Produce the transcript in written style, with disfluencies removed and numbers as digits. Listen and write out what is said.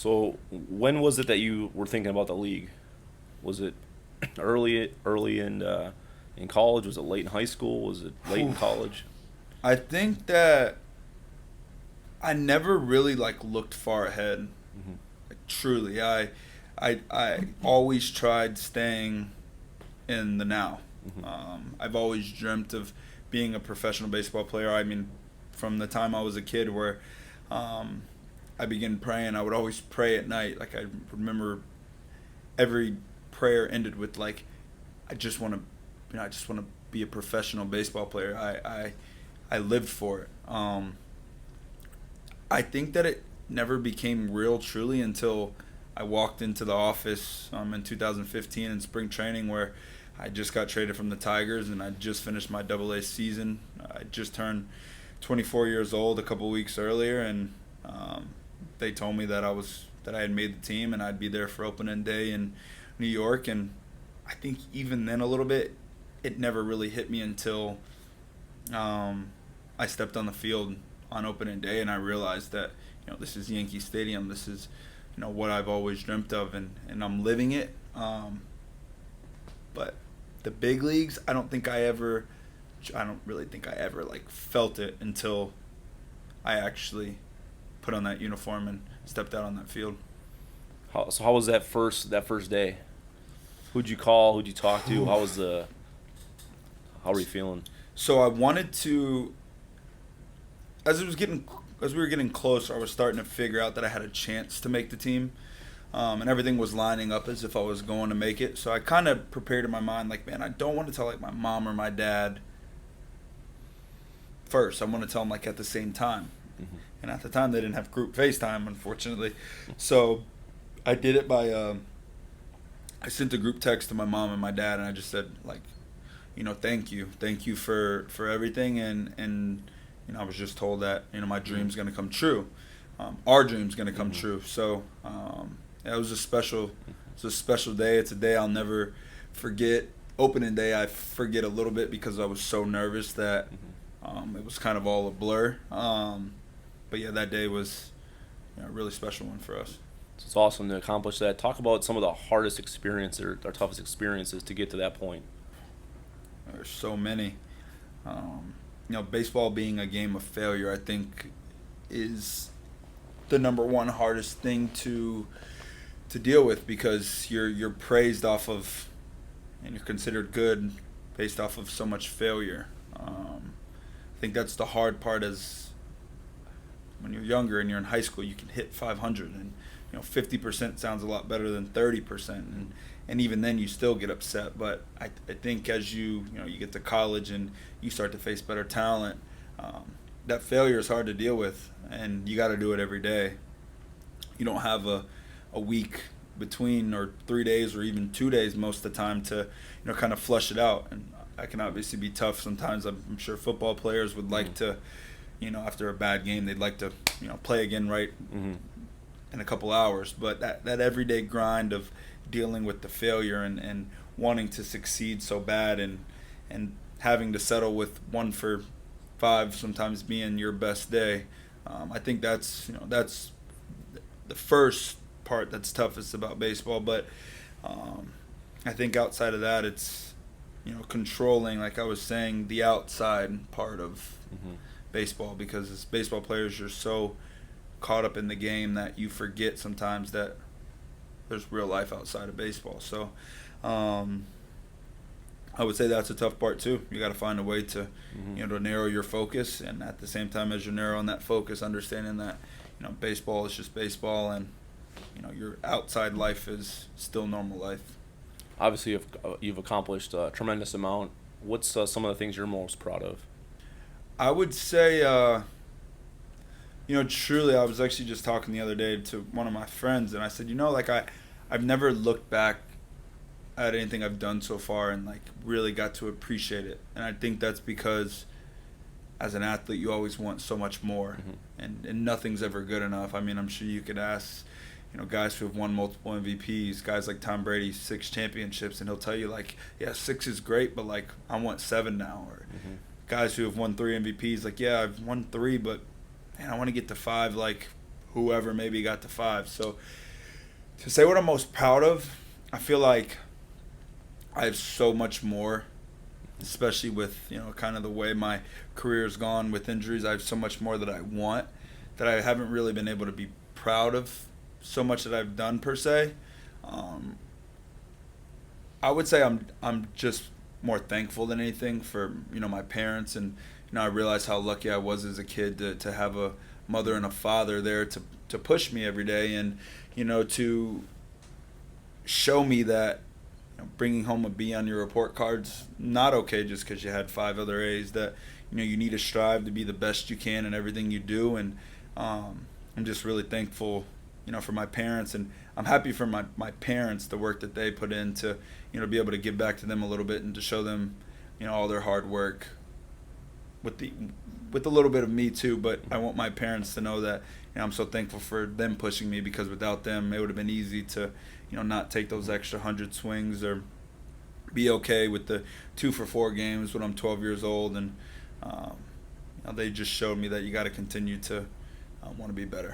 So when was it that you were thinking about the league? Was it early in college? Was it late in high school? Was it late in Whew. college? I think that I never really like looked far ahead. Hmm. Like, truly, I always tried staying in the now. Hmm. I've always dreamt of being a professional baseball player. I mean, from the time I was a kid, where um, I began praying, I would always pray at night. Like, I remember every prayer ended with like, I just want to, I just want to be a professional baseball player. I lived for it. I think that it never became real truly until I walked into the office in 2015 in spring training, where I just got traded from the Tigers and I just finished my Double A season. I just turned 24 years old a couple weeks earlier, and they told me that I had made the team and I'd be there for opening day in New York. And I think even then a little bit, it never really hit me until I stepped on the field on opening day and I realized that this is Yankee Stadium. This is what I've always dreamt of, and I'm living it. But the big leagues, I don't really think I ever like felt it until I actually put on that uniform and stepped out on that field. How was that first day? Who'd you call? Who'd you talk to? How were you feeling? So I wanted to, as we were getting closer, I was starting to figure out that I had a chance to make the team, and everything was lining up as if I was going to make it. So I kind of prepared in my mind, like, man, I don't want to tell like my mom or my dad first. I want to tell them like at the same time. Hmm. And at the time, they didn't have group FaceTime, unfortunately. So I did it by I sent a group text to my mom and my dad, and I just said like, thank you for everything, and I was just told that my dream's gonna come true, our dream's gonna come Hmm. true. So it was it's a special day. It's a day I'll never forget. Opening day, I forget a little bit because I was so nervous that it was kind of all a blur. But yeah, that day was a really special one for us. So it's awesome to accomplish that. Talk about some of the hardest experiences or toughest experiences to get to that point. There's so many. Baseball being a game of failure, I think, is the number one hardest thing to deal with, because you're praised off of, and you're considered good based off of so much failure. I think that's the hard part. Is when you're younger and you're in high school, you can hit 500, and 50% sounds a lot better than 30%, and even then you still get upset. But I think as you get to college and you start to face better talent, that failure is hard to deal with, and you got to do it every day. You don't have a week between, or 3 days, or even 2 days most of the time, to kind of flush it out. And that can obviously be tough sometimes. I'm sure football players would like to, after a bad game, they'd like to play again right Hmm. in a couple hours. But that everyday grind of dealing with the failure, and wanting to succeed so bad, and having to settle with 1 for 5 sometimes being your best day. I think that's the first part that's toughest about baseball. But I think outside of that, it's controlling, like I was saying, the outside part of Hmm. baseball, because as baseball players, you're so caught up in the game that you forget sometimes that there's real life outside of baseball. So um, I would say that's a tough part too. You got to find a way to Hmm. to narrow your focus, and at the same time as you're narrowing that focus, understanding that baseball is just baseball, and your outside life is still normal life. Obviously, you've accomplished a tremendous amount. What's some of the things you're most proud of? I would say truly, I was actually just talking the other day to one of my friends, and I said, like I've never looked back at anything I've done so far and like really got to appreciate it. And I think that's because as an athlete, you always want so much more, Hmm. and nothing's ever good enough. I mean, I'm sure you could ask, guys who have won multiple MVPs, guys like Tom Brady, 6 championships, and he'll tell you like, yeah, 6 is great, but like I want 7 now. Or Hmm. guys who have won 3 MVPs, like, yeah, I've won 3, but man, I want to get to 5 like whoever maybe got to 5. So to say what I'm most proud of, I feel like I have so much more, especially with, kind of the way my career's gone with injuries. I have so much more that I want that I haven't really been able to be proud of so much that I've done per se. I would say I'm just more thankful than anything for my parents, and I realized how lucky I was as a kid to have a mother and a father there to push me every day, and to show me that bringing home a B on your report card's not okay just because you had 5 other A's. That you need to strive to be the best you can in everything you do, and I'm just really thankful for my parents, and I'm happy for my parents, the work that they put in to be able to give back to them a little bit and to show them all their hard work with a little bit of me too. But I want my parents to know that I'm so thankful for them pushing me, because without them it would have been easy to not take those extra 100 swings or be okay with the 2 for 4 games when I'm 12 years old. And they just showed me that you got to continue to want to be better.